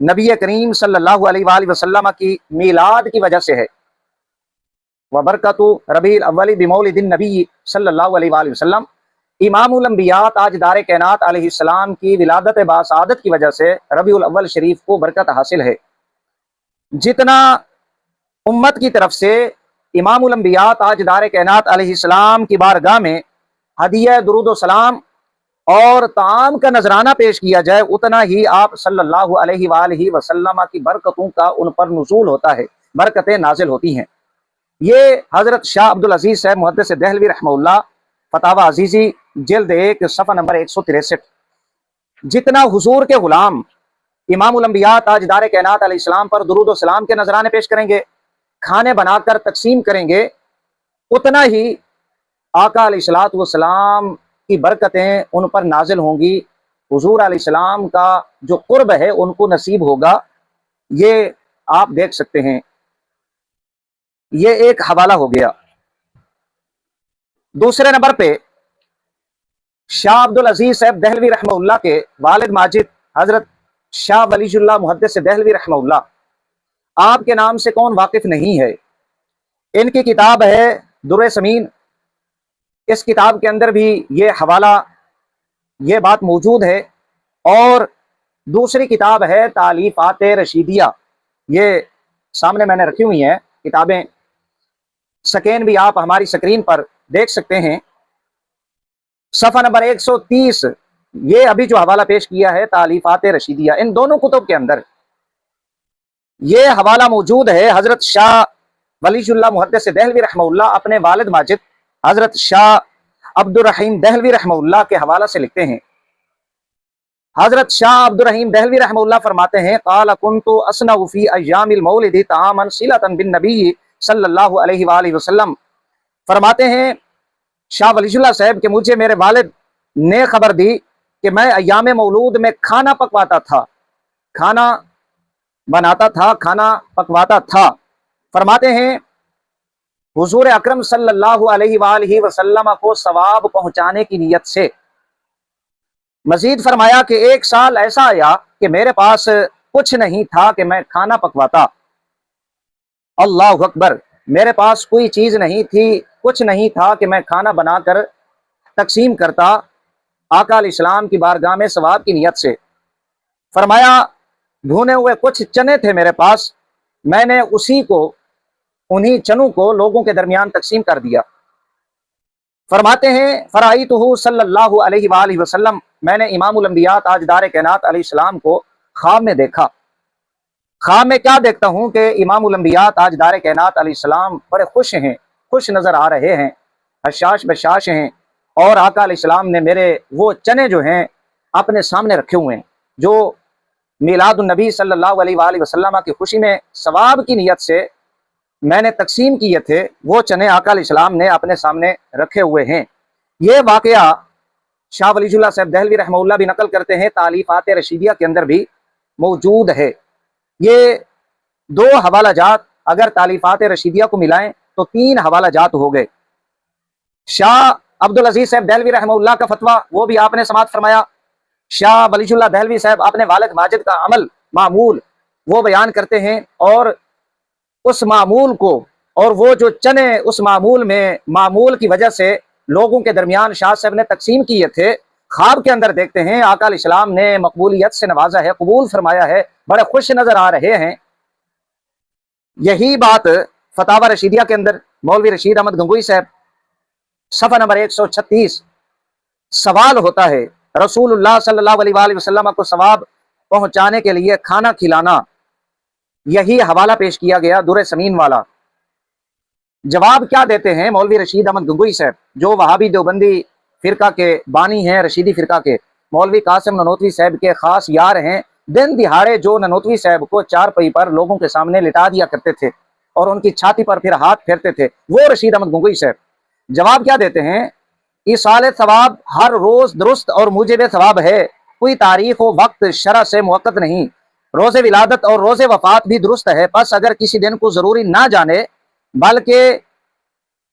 نبی کریم صلی اللہ علیہ وآلہ وسلم کی میلاد کی وجہ سے ہے۔ وبرکت ربیع الاول بمولد النبی صلی اللہ علیہ وآلہ وسلم، امام الانبیاء تاجدار کائنات علیہ السلام کی ولادت باسعادت کی وجہ سے ربیع الاول شریف کو برکت حاصل ہے۔ جتنا امت کی طرف سے امام الانبیاء تاجدار کائنات علیہ السلام کی بارگاہ میں ہدیہ درود و سلام اور طعام کا نذرانہ پیش کیا جائے، اتنا ہی آپ صلی اللہ علیہ وآلہ وسلم کی برکتوں کا ان پر نزول ہوتا ہے، برکتیں نازل ہوتی ہیں۔ یہ حضرت شاہ عبدالعزیز صاحب محدث دہلوی رحمہ اللہ فتاوی عزیزی جلد 1 صفحہ نمبر 163، جتنا حضور کے غلام امام الانبیاء تاجدار کائنات علیہ السلام پر درود و سلام کے نذرانے پیش کریں گے، کھانے بنا کر تقسیم کریں گے، اتنا ہی آقا علیہ السلام کی برکتیں ان پر نازل ہوں گی، حضور علیہ السلام کا جو قرب ہے ان کو نصیب ہوگا۔ یہ آپ دیکھ سکتے ہیں، یہ ایک حوالہ ہو گیا۔ دوسرے نمبر پہ شاہ عبدالعزیز صاحب دہلوی رحمہ اللہ کے والد ماجد حضرت شاہ ولی اللہ محدث دہلوی رحمہ اللہ، آپ کے نام سے کون واقف نہیں ہے؟ ان کی کتاب ہے در ثمین، اس کتاب کے اندر بھی یہ حوالہ، یہ بات موجود ہے۔ اور دوسری کتاب ہے تالیفات رشیدیہ، یہ سامنے میں نے رکھی ہوئی ہیں کتابیں، سکین بھی آپ ہماری سکرین پر دیکھ سکتے ہیں۔ صفحہ نمبر 130، یہ ابھی جو حوالہ پیش کیا ہے تالیفات رشیدیہ، ان دونوں کتب کے اندر یہ حوالہ موجود ہے۔ حضرت شاہ ولی اللہ محدث دہلوی رحمہ اللہ اپنے والد ماجد حضرت شاہ عبد الرحیم دہلوی رحمہ اللہ کے حوالہ سے لکھتے ہیں۔ حضرت شاہ عبد الرحیم دہلوی رحمہ اللہ فرماتے ہیں، قال كنت اصنع في ایام المولد طعاما صلة بالنبی صلی اللہ علیہ وآلہ وسلم، فرماتے ہیں شاہ ولی اللہ صاحب کہ مجھے میرے والد نے خبر دی کہ میں ایام مولود میں کھانا پکواتا تھا، کھانا بناتا تھا، کھانا پکواتا تھا۔ فرماتے ہیں حضور اکرم صلی اللہ علیہ وآلہ وسلم کو ثواب پہنچانے کی نیت سے۔ مزید فرمایا کہ ایک سال ایسا آیا کہ میرے پاس کچھ نہیں تھا کہ میں کھانا پکواتا، اللہ اکبر، میرے پاس کوئی چیز نہیں تھی، کچھ نہیں تھا کہ میں کھانا بنا کر تقسیم کرتا آقا علیہ السلام کی بارگاہ میں ثواب کی نیت سے۔ فرمایا بھونے ہوئے کچھ چنے تھے میرے پاس، میں نے انہی چنوں کو لوگوں کے درمیان تقسیم کر دیا۔ فرماتے ہیں فرائیتہ صلی اللہ علیہ وآلہ وسلم، میں نے امام الانبیاء تاجدار کائنات علیہ السلام کو خواب میں دیکھا۔ خواب میں کیا دیکھتا ہوں کہ امام الانبیاء تاجدار کائنات علیہ السلام بڑے خوش ہیں، خوش نظر آ رہے ہیں، حشاش بشاش ہیں، اور آقا علیہ السلام نے میرے وہ چنے جو ہیں اپنے سامنے رکھے ہوئے ہیں جو میلاد النبی صلی اللہ علیہ وآلہ وسلم کی خوشی میں ثواب کی نیت سے میں نے تقسیم کیے تھے، وہ چنے آقا علیہ السلام نے اپنے سامنے رکھے ہوئے ہیں۔ یہ واقعہ شاہ ولی اللہ صاحب دہلوی رحمہ اللہ بھی نقل کرتے ہیں، تالیفات رشیدیہ کے اندر بھی موجود ہے۔ یہ دو حوالہ جات اگر تالیفات رشیدیہ کو ملائیں تو 3 حوالہ جات ہو گئے۔ شاہ عبدالعزیز صاحب دہلوی رحمہ اللہ کا فتویٰ وہ بھی آپ نے سماعت فرمایا۔ شاہ ولی اللہ دہلوی صاحب اپنے والد ماجد کا عمل معمول وہ بیان کرتے ہیں، اور اس معمول کو اور وہ جو چنے اس معمول کی وجہ سے لوگوں کے درمیان شاہ صاحب نے تقسیم کیے تھے، خواب کے اندر دیکھتے ہیں آقا علیہ السلام نے مقبولیت سے نوازا ہے، قبول فرمایا ہے، بڑے خوش نظر آ رہے ہیں۔ یہی بات فتاوی رشیدیہ کے اندر مولوی رشید احمد گنگوئی صاحب صفحہ نمبر 136، سوال ہوتا ہے رسول اللہ صلی اللہ علیہ وآلہ وسلم کو ثواب پہنچانے کے لیے کھانا کھلانا، یہی حوالہ پیش کیا گیا در ثمین والا۔ جواب کیا دیتے ہیں مولوی رشید احمد گنگوئی صاحب جو وہابی دیوبندی فرقہ کے بانی ہیں، رشیدی فرقہ کے، مولوی قاسم ننوتوی صاحب کے خاص یار ہیں، دن دہاڑے جو ننوتوی صاحب کو چارپائی پر لوگوں کے سامنے لٹا دیا کرتے تھے اور ان کی چھاتی پر پھر ہاتھ پھیرتے تھے، وہ رشید احمد گنگوئی صاحب جواب کیا دیتے ہیں، ایصال ثواب ہر روز درست اور موجب ثواب ہے، کوئی تاریخ و وقت شرع سے موقت نہیں، روز ولادت اور روز وفات بھی درست ہے، پس اگر کسی دن کو ضروری نہ جانے بلکہ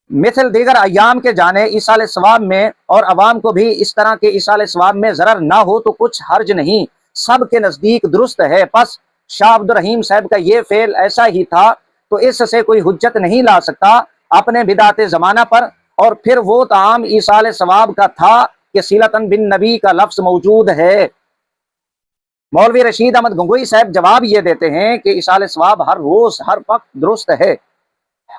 مثل دیگر ایام کے جانے ایصال ثواب میں، اور عوام کو بھی اس طرح کے ایصال ثواب میں ضرر نہ ہو تو کچھ حرج نہیں، سب کے نزدیک درست ہے، پس شاہ عبد الرحیم صاحب کا یہ فعل ایسا ہی تھا تو اس سے کوئی حجت نہیں لا سکتا اپنے بدعت زمانہ پر۔ اور پھر وہ طعام ایصال ثواب کا تھا کہ صلۃً بن نبی کا لفظ موجود ہے۔ مولوی رشید احمد گنگوئی صاحب جواب یہ دیتے ہیں کہ ایصال ثواب ہر روز ہر وقت درست ہے،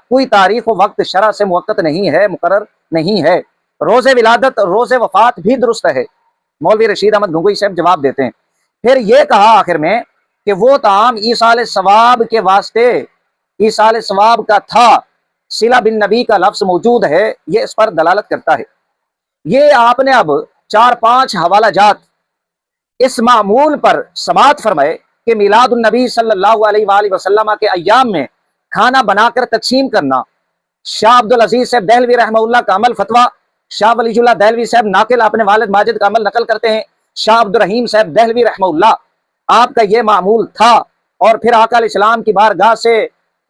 کوئی تاریخ و وقت شرع سے موقت نہیں ہے، مقرر نہیں ہے۔ روز ولادت روز وفات بھی درست ہے، مولوی رشید احمد گنگوئی صاحب جواب دیتے ہیں۔ پھر یہ کہا آخر میں کہ وہ طعام ایصال ثواب کے واسطے ایصال ثواب کا تھا، صلہ بن نبی کا لفظ موجود ہے، یہ اس پر دلالت کرتا ہے۔ یہ آپ نے اب 4-5 حوالہ جات اس معمول پر سماعت فرمائے کہ میلاد النبی صلی اللہ علیہ وآلہ وسلم کے ایام میں کھانا بنا کر تقسیم کرنا شاہ عبدالعزیز صاحب دہلوی رحمہ اللہ کا عمل فتویٰ، شاہ ولی اللہ دہلوی صاحب ناقل اپنے والد ماجد کا عمل نقل کرتے ہیں، شاہ عبد الرحیم صاحب دہلوی رحمہ اللہ آپ کا یہ معمول تھا، اور پھر آقا علیہ السلام کی بارگاہ سے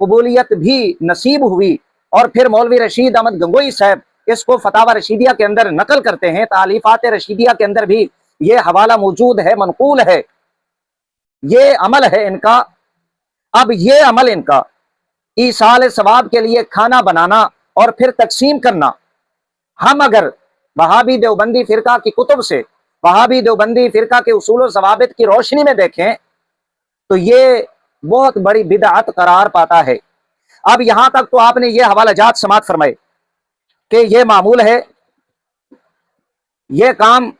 قبولیت بھی نصیب ہوئی، اور پھر مولوی رشید احمد گنگوئی صاحب اس کو فتاوی رشیدیہ کے اندر نقل کرتے ہیں، تالیفات رشیدیہ کے اندر بھی یہ حوالہ موجود ہے، منقول ہے۔ یہ عمل ہے ان کا۔ اب یہ عمل ان کا ایصال ثواب کے لیے کھانا بنانا اور پھر تقسیم کرنا، ہم اگر وہابی دیوبندی فرقہ کی کتب سے، وہابی دیوبندی فرقہ کے اصول و ضوابط کی روشنی میں دیکھیں تو یہ بہت بڑی بدعت قرار پاتا ہے۔ اب یہاں تک تو آپ نے یہ حوالہ جات سماعت فرمائے کہ یہ معمول ہے، یہ کام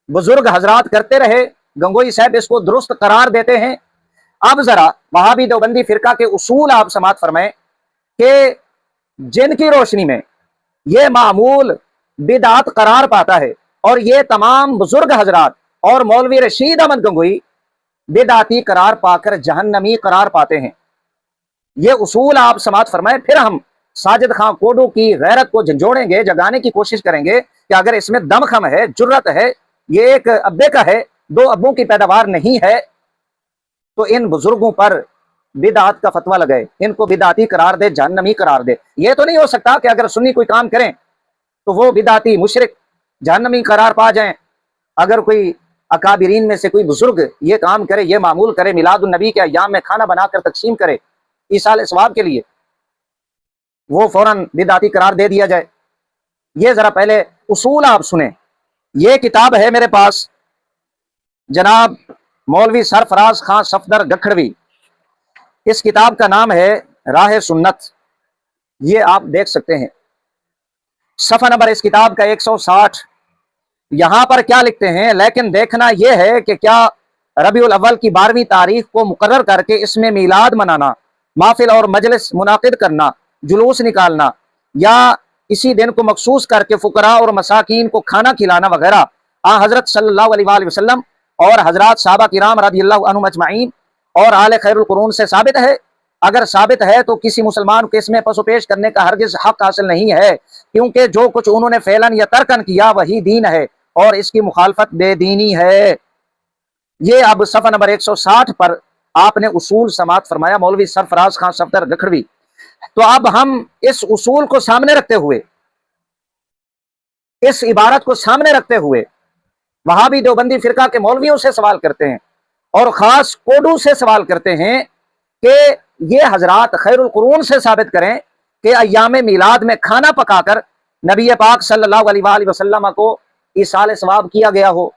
بزرگ حضرات کرتے رہے، گنگوئی صاحب اس کو درست قرار دیتے ہیں۔ اب ذرا وہابی دیوبندی فرقہ کے اصول آپ سماعت فرمائیں کہ جن کی روشنی میں یہ معمول بدعت قرار پاتا ہے، اور یہ تمام بزرگ حضرات اور مولوی رشید احمد گنگوئی بدعتی قرار پا کر جہنمی قرار پاتے ہیں۔ یہ اصول آپ سماعت فرمائیں، پھر ہم ساجد خان کوڈو کی غیرت کو جھنجھوڑیں گے، جگانے کی کوشش کریں گے کہ اگر اس میں دم خم ہے، جرت ہے، یہ ایک ابے کا ہے، 2 ابوں کی پیداوار نہیں ہے، تو ان بزرگوں پر بدعت کا فتویٰ لگائے، ان کو بدعتی قرار دے، جہنمی قرار دے۔ یہ تو نہیں ہو سکتا کہ اگر سنی کوئی کام کریں تو وہ بدعتی مشرک جہنمی قرار پا جائیں۔ اگر کوئی اکابرین میں سے کوئی بزرگ یہ کام کرے، یہ معمول کرے، میلاد النبی کے ایام میں کھانا بنا کر تقسیم کرے ایصال ثواب کے لیے، وہ فوراً بدعتی قرار دے دیا جائے۔ یہ ذرا پہلے اصول آپ سنیں۔ یہ کتاب ہے میرے پاس، جناب مولوی سرفراز خان صفدر گکھڑوی، اس کتاب کا نام ہے راہ سنت، یہ آپ دیکھ سکتے ہیں۔ صفحہ نمبر اس کتاب کا 160۔ یہاں پر کیا لکھتے ہیں، لیکن دیکھنا یہ ہے کہ کیا ربیع الاول کی 12ویں تاریخ کو مقرر کر کے اس میں میلاد منانا، محفل اور مجلس منعقد کرنا، جلوس نکالنا، یا اسی دن کو مخصوص کر کے فقراء اور مساکین کو کھانا کھلانا وغیرہ حضرت صلی اللہ علیہ وآلہ وسلم اور حضرات صحابہ کرام رضی اللہ عنہم اجمعین اور آل خیر القرون سے ثابت ہے؟ اگر ثابت ہے تو کسی مسلمان کو اس میں پس و پیش کرنے کا ہرگز حق حاصل نہیں ہے، کیونکہ جو کچھ انہوں نے فعلاً یا ترکن کیا وہی دین ہے، اور اس کی مخالفت بے دینی ہے۔ یہ اب صفحہ نمبر 160 پر آپ نے اصول سماعت فرمایا، مولوی سرفراز خان صفدر گکھڑوی۔ تو اب ہم اس اصول کو سامنے رکھتے ہوئے، اس عبارت کو سامنے رکھتے ہوئے وہابی دیوبندی فرقہ کے مولویوں سے سوال کرتے ہیں، اور خاص کوڈو سے سوال کرتے ہیں کہ یہ حضرات خیر القرون سے ثابت کریں کہ ایام میلاد میں کھانا پکا کر نبی پاک صلی اللہ علیہ وآلہ وسلم کو ایصال ثواب کیا گیا ہو،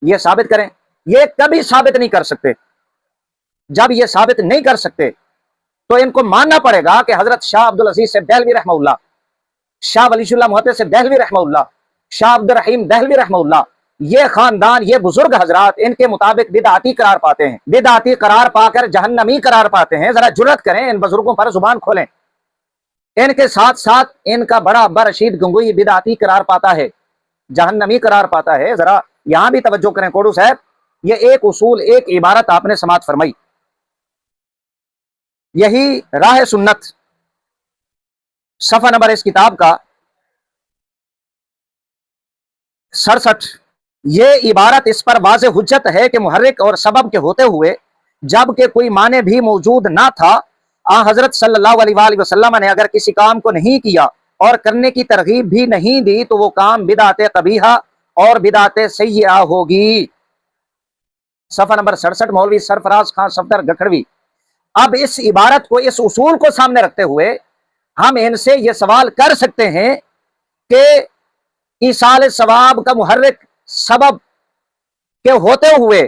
یہ ثابت کریں۔ یہ کبھی ثابت نہیں کر سکتے۔ جب یہ ثابت نہیں کر سکتے تو ان کو ماننا پڑے گا کہ حضرت شاہ عبدالعزیز سے دہلوی رحمہ اللہ، شاہ ولی اللہ محدث سے دہلوی رحمہ اللہ، شاہ عبد الرحیم دہلوی رحمہ اللہ، یہ خاندان، یہ بزرگ حضرات ان کے مطابق بدعتی قرار پاتے ہیں، بدعتی قرار پا کر جہنمی قرار پاتے ہیں۔ ذرا جرت کریں، ان بزرگوں پر زبان کھولیں۔ ان کے ساتھ ساتھ ان کا بڑا ابا رشید گنگوئی بدعتی قرار پاتا ہے، جہنمی قرار پاتا ہے۔ ذرا یہاں بھی توجہ کریں کوڈو صاحب، یہ ایک اصول، ایک عبارت آپ نے سماعت فرمائی۔ یہی راہ سنت، صفحہ نمبر اس کتاب کا 67، یہ عبارت اس پر واضح حجت ہے کہ محرک اور سبب کے ہوتے ہوئے جب کہ کوئی معنی بھی موجود نہ تھا، حضرت صلی اللہ علیہ وآلہ وسلم نے اگر کسی کام کو نہیں کیا اور کرنے کی ترغیب بھی نہیں دی تو وہ کام بدعت قبیحہ اور بدعت سیئہ ہوگی۔ صفحہ نمبر 67، مولوی سرفراز خان صفدر گکھڑوی۔ اب اس عبارت کو، اس اصول کو سامنے رکھتے ہوئے ہم ان سے یہ سوال کر سکتے ہیں کہ ایصال ثواب کا محرک سبب کے ہوتے ہوئے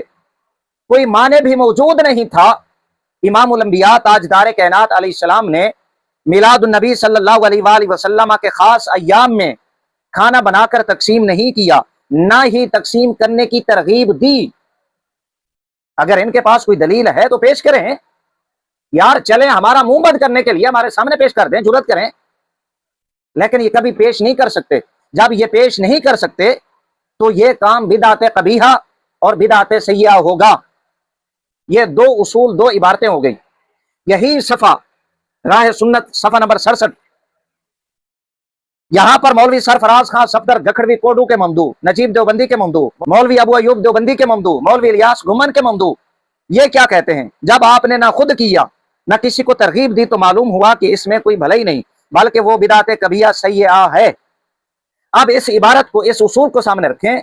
کوئی معنی بھی موجود نہیں تھا، امام الانبیاء تاجدار کائنات علیہ السلام نے میلاد النبی صلی اللہ علیہ وآلہ وسلم کے خاص ایام میں کھانا بنا کر تقسیم نہیں کیا، نہ ہی تقسیم کرنے کی ترغیب دی۔ اگر ان کے پاس کوئی دلیل ہے تو پیش کریں یار، چلیں ہمارا منہ بند کرنے کے لیے ہمارے سامنے پیش کر دیں، جرات کریں، لیکن یہ کبھی پیش نہیں کر سکتے۔ جب یہ پیش نہیں کر سکتے تو یہ کام بدعت قبیحہ اور بدعت سیئہ ہوگا۔ یہ دو اصول، دو عبارتیں ہو گئی۔ یہی صفحہ راہ سنت صفحہ نمبر 67، یہاں پر مولوی سرفراز خان صفدر گکھڑوی کوڈو کے ممدوح، نجیب دیوبندی کے ممدوح، مولوی ابو ایوب دیوبندی کے ممدوح، مولوی الیاس گھمن کے ممدوح، یہ کیا کہتے ہیں؟ جب آپ نے نہ خود کیا نہ کسی کو ترغیب دی تو معلوم ہوا کہ اس میں کوئی بھلائی نہیں بلکہ وہ بدعت کبیحہ سیئہ ہے۔ اب اس عبارت کو، اس اصول کو سامنے رکھیں۔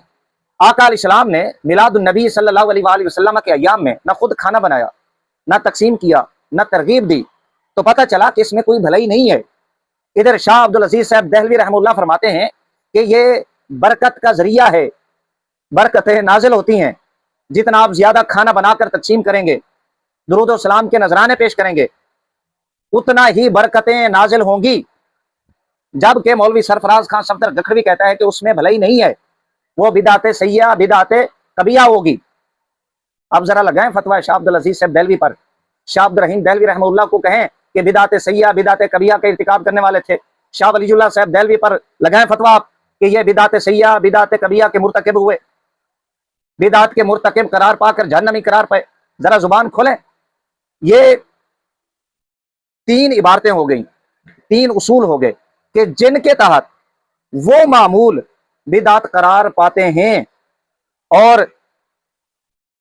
آقا علیہ السلام نے میلاد النبی صلی اللہ علیہ وآلہ وسلم کے ایام میں نہ خود کھانا بنایا، نہ تقسیم کیا، نہ ترغیب دی، تو پتہ چلا کہ اس میں کوئی بھلائی نہیں ہے۔ ادھر شاہ عبدالعزیز صاحب دہلوی رحمہ اللہ فرماتے ہیں کہ یہ برکت کا ذریعہ ہے، برکتیں نازل ہوتی ہیں، جتنا آپ زیادہ کھانا بنا کر تقسیم کریں گے، درود و سلام کے نذرانے پیش کریں گے، اتنا ہی برکتیں نازل ہوں گی۔ جبکہ مولوی سرفراز خان صفدر گکھڑوی کہتا ہے کہ اس میں بھلائی نہیں ہے، وہ بدعت سیئہ، بدعت قبیحہ ہوگی۔ اب ذرا لگائیں فتویٰ شاہ عبدالعزیز صاحب دہلوی پر، شاہ عبدالرحیم دہلوی رحمہ اللہ کو کہیں کہ بدعت سیئہ، بدعت قبیحہ کا ارتکاب کرنے والے تھے۔ شاہ ولی اللہ صاحب دہلوی پر لگائیں فتویٰ آپ کہ یہ بدعت سیئہ، بدعت قبیحہ کے مرتکب ہوئے، بدعت کے مرتکب قرار پا کر جہنمی قرار پائے۔ ذرا زبان کھولیں۔ یہ تین عبارتیں ہو گئیں، تین اصول ہو گئے کہ جن کے تحت وہ معمول بدعت قرار پاتے ہیں اور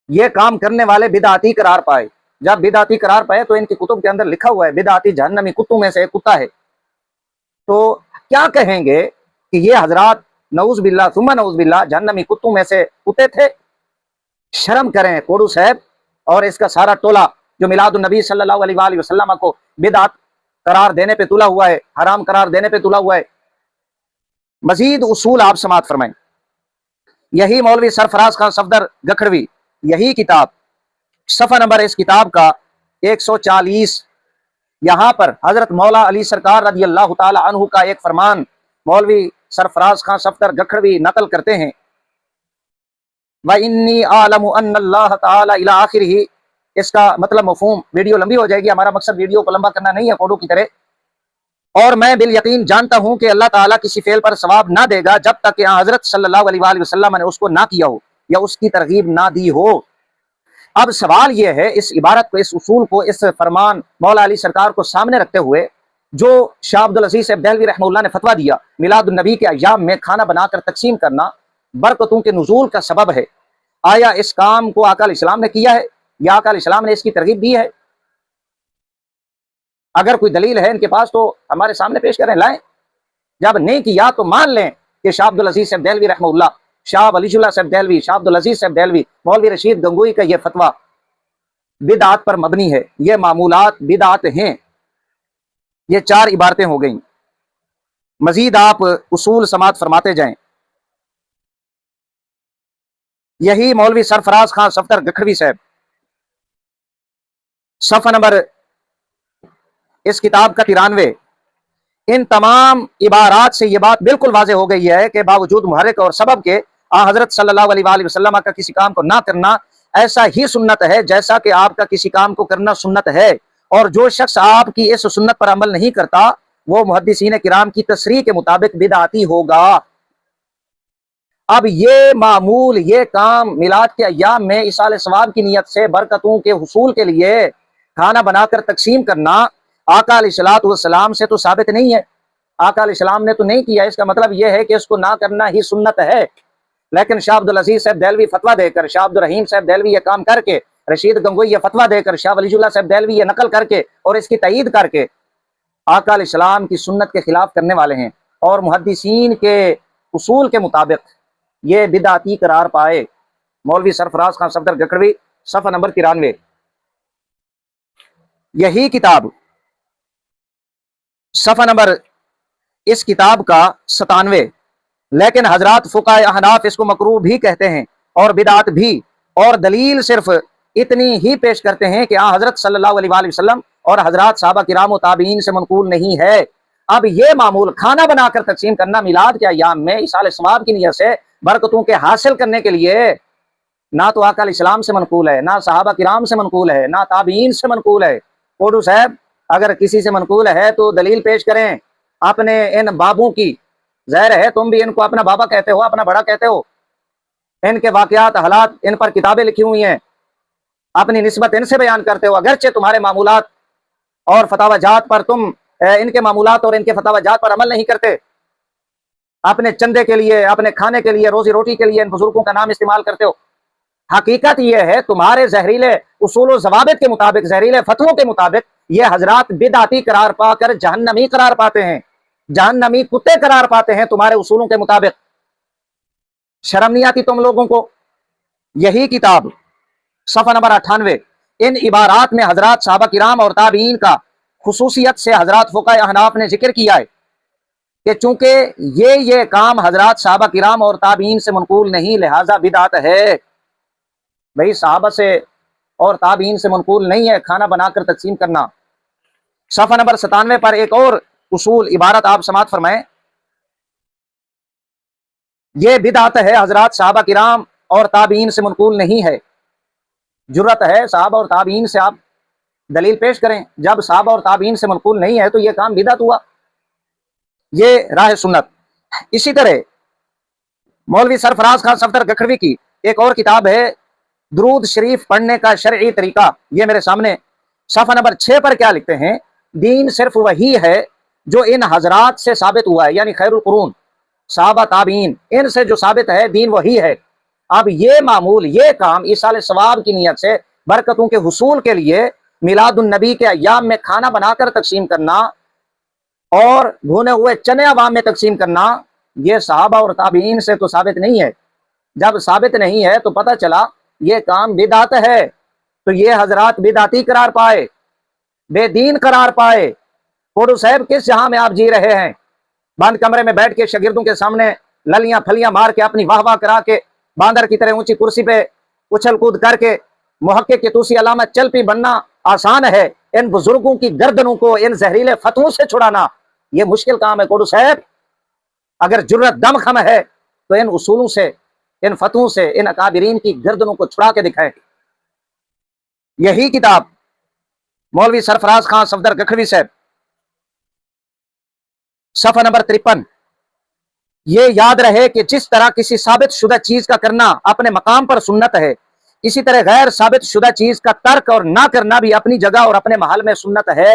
یہ کام کرنے والے بدعتی قرار پائے۔ جب بدعتی قرار پائے تو ان کی کتب کے اندر لکھا ہوا ہے بدعتی جہنمی کتوں میں سے ایک کتا ہے۔ تو کیا کہیں گے کہ یہ حضرات نعوذ باللہ ثم نعوذ باللہ جہنمی کتوں میں سے کتے تھے؟ شرم کریں کوڈو صاحب اور اس کا سارا ٹولہ جو میلاد النبی صلی اللہ علیہ وآلہ وسلم کو بدعت قرار دینے پہ تلا ہوا ہے، حرام قرار دینے پہ تلا ہوا ہے۔ مزید اصول آپ سماعت فرمائیں۔ یہی مولوی سرفراز خان صفدر گکھڑوی، یہی کتاب، صفحہ نمبر اس کتاب کا 140، یہاں پر حضرت مولا علی سرکار رضی اللہ تعالی عنہ کا ایک فرمان مولوی سرفراز خان صفدر گکھڑوی نقل کرتے ہیں، وَإِنِّي أَعْلَمُ أَنَّ اللَّهَ تَعَالَى إِلَىٰ آخِرِهِ۔ اس کا مطلب مفہوم، ویڈیو لمبی ہو جائے گی، ہمارا مقصد ویڈیو کو لمبا کرنا نہیں ہے کوڈو کی طرح۔ اور میں بالیقین جانتا ہوں کہ اللہ تعالیٰ کسی فعل پر ثواب نہ دے گا جب تک کہ حضرت صلی اللہ علیہ وآلہ وسلم نے اس کو نہ کیا ہو یا اس کی ترغیب نہ دی ہو۔ اب سوال یہ ہے، اس عبارت کو، اس اصول کو، اس فرمان مولا علی سرکار کو سامنے رکھتے ہوئے جو شاہ عبدالعزیز صاحب دہلوی رحمہ اللہ نے فتویٰ دیا میلاد النبی کے ایام میں کھانا بنا کر تقسیم کرنا برکتوں کے نزول کا سبب ہے، آیا اس کام کو آقا علیہ السلام نے کیا ہے یا آقا علیہ السلام نے اس کی ترغیب دی ہے؟ اگر کوئی دلیل ہے ان کے پاس تو ہمارے سامنے پیش کریں، لائیں۔ جب نہیں کیا تو مان لیں کہ شاہ عبدالعزیز صاحب دہلوی رحمہ اللہ، شاہ ولی اللہ صاحب دہلوی، شاہ عبدالعزیز صاحب دہلوی، مولوی رشید گنگوئی کا یہ فتویٰ بدعات پر مبنی ہے، یہ معمولات بدعات ہیں۔ یہ چار عبارتیں ہو گئیں۔ مزید آپ اصول سماعت فرماتے جائیں۔ یہی مولوی سرفراز خان صفدر گکھڑوی صاحب، صفحہ نمبر اس کتاب کا 93، ان تمام عبارات سے یہ بات بالکل واضح ہو گئی ہے کہ باوجود محرک اور سبب کے حضرت صلی اللہ علیہ وآلہ وسلم کا کسی کام کو نہ کرنا ایسا ہی سنت ہے جیسا کہ آپ کا کسی کام کو کرنا سنت ہے، اور جو شخص آپ کی اس سنت پر عمل نہیں کرتا وہ محدثین کرام کی تصریح کے مطابق بدعتی ہوگا۔ اب یہ معمول، یہ کام میلاد کے ایام میں ایصال ثواب کی نیت سے برکتوں کے حصول کے لیے کھانا بنا کر تقسیم کرنا آقا علیہ السلام سے تو ثابت نہیں ہے، آقا علیہ السلام نے تو نہیں کیا۔ اس کا مطلب یہ ہے کہ اس کو نہ کرنا ہی سنت ہے۔ لیکن شاہ عبدالعزیز صاحب دہلوی فتویٰ دے کر، شاہ عبدالرحیم صاحب دہلوی یہ کام کر کے، رشید گنگوئی یہ فتویٰ دے کر، شاہ ولی اللہ صاحب دہلوی یہ نقل کر کے اور اس کی تائید کر کے آقا علیہ السلام کی سنت کے خلاف کرنے والے ہیں، اور محدثین کے اصول کے مطابق یہ بدعتی قرار پائے۔ مولوی سرفراز خان صفدر گکھڑوی صفحہ نمبر 93، یہی کتاب صفحہ نمبر اس کتاب کا 97۔ لیکن حضرات فقہائے احناف اس کو مکروہ بھی کہتے ہیں اور بدعت بھی، اور دلیل صرف اتنی ہی پیش کرتے ہیں کہ حضرت صلی اللہ علیہ وآلہ وسلم اور حضرات صحابہ کرام و تابعین سے منقول نہیں ہے۔ اب یہ معمول کھانا بنا کر تقسیم کرنا میلاد کے ایام میں ایصال ثواب کی نیت سے برکتوں کے حاصل کرنے کے لیے نہ تو آقا علیہ السلام سے منقول ہے، نہ صحابہ کرام سے منقول ہے، نہ تابعین سے منقول ہے۔ کوڈو صاحب اگر کسی سے منقول ہے تو دلیل پیش کریں اپنے ان بابوں کی۔ ظاہر ہے تم بھی ان کو اپنا بابا کہتے ہو، اپنا بڑا کہتے ہو، ان کے واقعات حالات ان پر کتابیں لکھی ہوئی ہیں، اپنی نسبت ان سے بیان کرتے ہو، اگرچہ تمہارے معمولات اور فتاوی جات پر تم ان کے معمولات اور ان کے فتاوی جات پر عمل نہیں کرتے، اپنے چندے کے لیے، اپنے کھانے کے لیے، روزی روٹی کے لیے ان بزرگوں کا نام استعمال کرتے ہو۔ حقیقت یہ ہے تمہارے زہریلے اصول و ضوابط کے مطابق، زہریلے فتووں کے مطابق یہ حضرات بدعتی قرار پا کر جہنمی قرار پاتے ہیں، جہنمی کتے قرار پاتے ہیں تمہارے اصولوں کے مطابق۔ شرم نہیں آتی تم لوگوں کو؟ یہی کتاب صفحہ نمبر 98، ان عبارات میں حضرات صحابہ کرام اور تابعین کا خصوصیت سے حضرات فقہائے احناف نے ذکر کیا ہے کہ چونکہ یہ کام حضرات صحابہ کرام اور تابعین سے منقول نہیں، لہذا بدعت ہے۔ بھئی صحابہ سے اور تابعین سے منقول نہیں ہے کھانا بنا کر تقسیم کرنا۔ صفحہ نمبر 97 پر ایک اور اصول عبارت آپ سماعت فرمائیں، یہ بدعت ہے، حضرات صحابہ کرام اور تابعین سے منقول نہیں ہے۔ جرت ہے صحابہ اور تابعین سے آپ دلیل پیش کریں، جب صحابہ اور تابعین سے منقول نہیں ہے تو یہ کام بدعت ہوا، یہ راہ سنت۔ اسی طرح مولوی سرفراز خان صفدر گکھڑوی کی ایک اور کتاب ہے درود شریف پڑھنے کا شرعی طریقہ، یہ میرے سامنے صفحہ نمبر 6 پر کیا لکھتے ہیں، دین صرف وہی ہے جو ان حضرات سے ثابت ہوا ہے، یعنی خیر القرون صحابہ تابعین، ان سے جو ثابت ہے دین وہی ہے۔ اب یہ معمول، یہ کام ایصال ثواب کی نیت سے برکتوں کے حصول کے لیے میلاد النبی کے ایام میں کھانا بنا کر تقسیم کرنا اور بھونے ہوئے چنے عوام میں تقسیم کرنا، یہ صحابہ اور تابعین سے تو ثابت نہیں ہے۔ جب ثابت نہیں ہے تو پتہ چلا یہ کام بدعت ہے، تو یہ حضرات بدعتی قرار پائے، بے دین قرار پائے۔ کوڈو صاحب کس جہاں میں آپ جی رہے ہیں؟ بند کمرے میں بیٹھ کے شاگردوں کے سامنے للیاں پھلیاں مار کے اپنی واہ واہ کرا کے باندر کی طرح اونچی کرسی پہ اچھل کود کر کے محقق کے توسی علامت چل پی بننا آسان ہے، ان بزرگوں کی گردنوں کو ان زہریلے فتووں سے چھڑانا یہ مشکل کام ہے۔ کوڈو صاحب اگر جرت دم خم ہے تو ان اصولوں سے، ان فتووں سے ان اکابرین کی گردنوں کو چھڑا کے دکھائیں۔ یہی کتاب مولوی سرفراز خان صفدر گکھڑوی صاحب، صفحہ نمبر 53، یہ یاد رہے کہ جس طرح کسی ثابت شدہ چیز کا کرنا اپنے مقام پر سنت ہے، اسی طرح غیر ثابت شدہ چیز کا ترک اور نہ کرنا بھی اپنی جگہ اور اپنے محل میں سنت ہے۔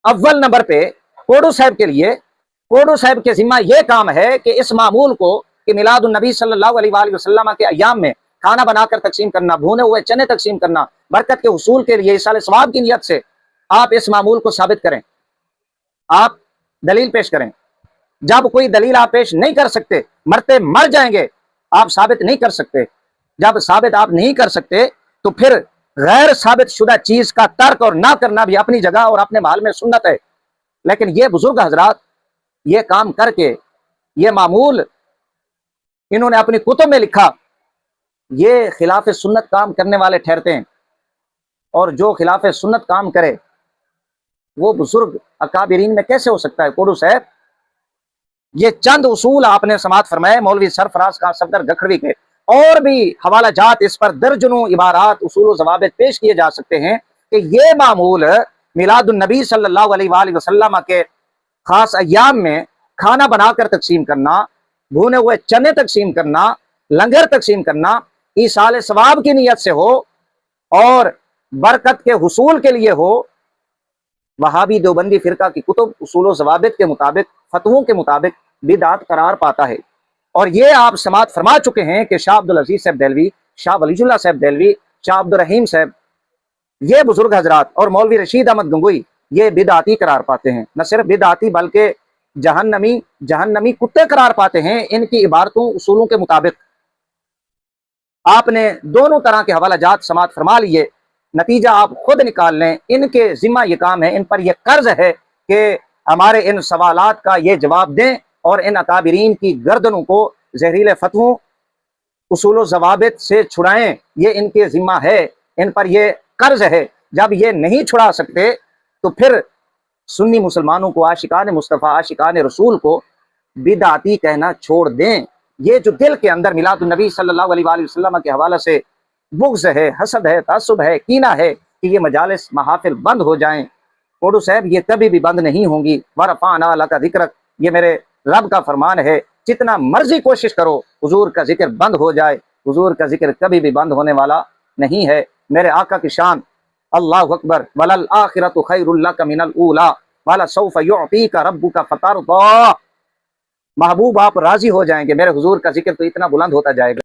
اول نمبر پہ کوڈو صاحب کے لیے، کوڈو صاحب کے ذمہ یہ کام ہے کہ اس معمول کو کہ میلاد النبی صلی اللہ علیہ وآلہ وسلم کے ایام میں کھانا بنا کر تقسیم کرنا، بھونے ہوئے چنے تقسیم کرنا برکت کے حصول کے لیے ایصال ثواب کی نیت سے، آپ اس معمول کو ثابت کریں، آپ دلیل پیش کریں۔ جب کوئی دلیل آپ پیش نہیں کر سکتے، مرتے مر جائیں گے، آپ ثابت نہیں کر سکتے، جب ثابت آپ نہیں کر سکتے تو پھر غیر ثابت شدہ چیز کا ترک اور نہ کرنا بھی اپنی جگہ اور اپنے محل میں سنت ہے۔ لیکن یہ بزرگ حضرات یہ کام کر کے، یہ معمول انہوں نے اپنی کتب میں لکھا، یہ خلاف سنت کام کرنے والے ٹھہرتے ہیں، اور جو خلاف سنت کام کرے وہ بزرگ اکابرین میں کیسے ہو سکتا ہے؟ کوڈو صاحب یہ چند اصول آپ نے سماعت فرمائے مولوی سرفراز خان صفدر گکھڑوی کے، اور بھی حوالہ جات اس پر درجنوں عبارات اصول و ضوابط پیش کیے جا سکتے ہیں کہ یہ معمول میلاد النبی صلی اللہ علیہ وآلہ وسلم کے خاص ایام میں کھانا بنا کر تقسیم کرنا، بھونے ہوئے چنے تقسیم کرنا، لنگر تقسیم کرنا ایصال ثواب کی نیت سے ہو اور برکت کے حصول کے لیے ہو، وہابی دیوبندی فرقہ کی کتب اصول و ضوابط کے مطابق، فتووں کے مطابق بدعت قرار پاتا ہے۔ اور یہ آپ سماعت فرما چکے ہیں کہ شاہ عبدالعزیز صاحب دہلوی، شاہ ولی اللہ صاحب دہلوی، شاہ عبدالرحیم صاحب، یہ بزرگ حضرات اور مولوی رشید احمد گنگوئی یہ بدعتی قرار پاتے ہیں، نہ صرف بدعتی بلکہ جہنمی کتے قرار پاتے ہیں ان کی عبارتوں اصولوں کے مطابق۔ آپ نے دونوں طرح کے حوالہ جات سماعت فرما لیے، نتیجہ آپ خود نکال لیں۔ ان کے ذمہ یہ کام ہے، ان پر یہ قرض ہے کہ ہمارے ان سوالات کا یہ جواب دیں اور ان اکابرین کی گردنوں کو زہریل فتووں، اصول و ضوابط سے چھڑائیں۔ یہ ان کے ذمہ ہے، ان پر یہ قرض ہے۔ جب یہ نہیں چھڑا سکتے تو پھر سنی مسلمانوں کو، عاشقان مصطفیٰ، عاشقان رسول کو بدعتی کہنا چھوڑ دیں۔ یہ جو دل کے اندر میلاد النبی صلی اللہ علیہ وآلہ وسلم کے حوالے سے بغض ہے، حسد ہے، تعصب ہے، کینہ ہے کہ یہ مجالس محافل بند ہو جائیں، اوڈو صاحب یہ کبھی بھی بند نہیں ہوں گی۔ ورفعنا لک ذکرک، یہ میرے رب کا فرمان ہے۔ جتنا مرضی کوشش کرو حضور کا ذکر بند ہو جائے، حضور کا ذکر کبھی بھی بند ہونے والا نہیں ہے۔ میرے آقا کی شان، اللہ اکبر، وللآخرۃ خیر لک من الاولی ولسوف یعطیک ربک فترضی۔ محبوب آپ راضی ہو جائیں گے، میرے حضور کا ذکر تو اتنا بلند ہوتا جائے گا۔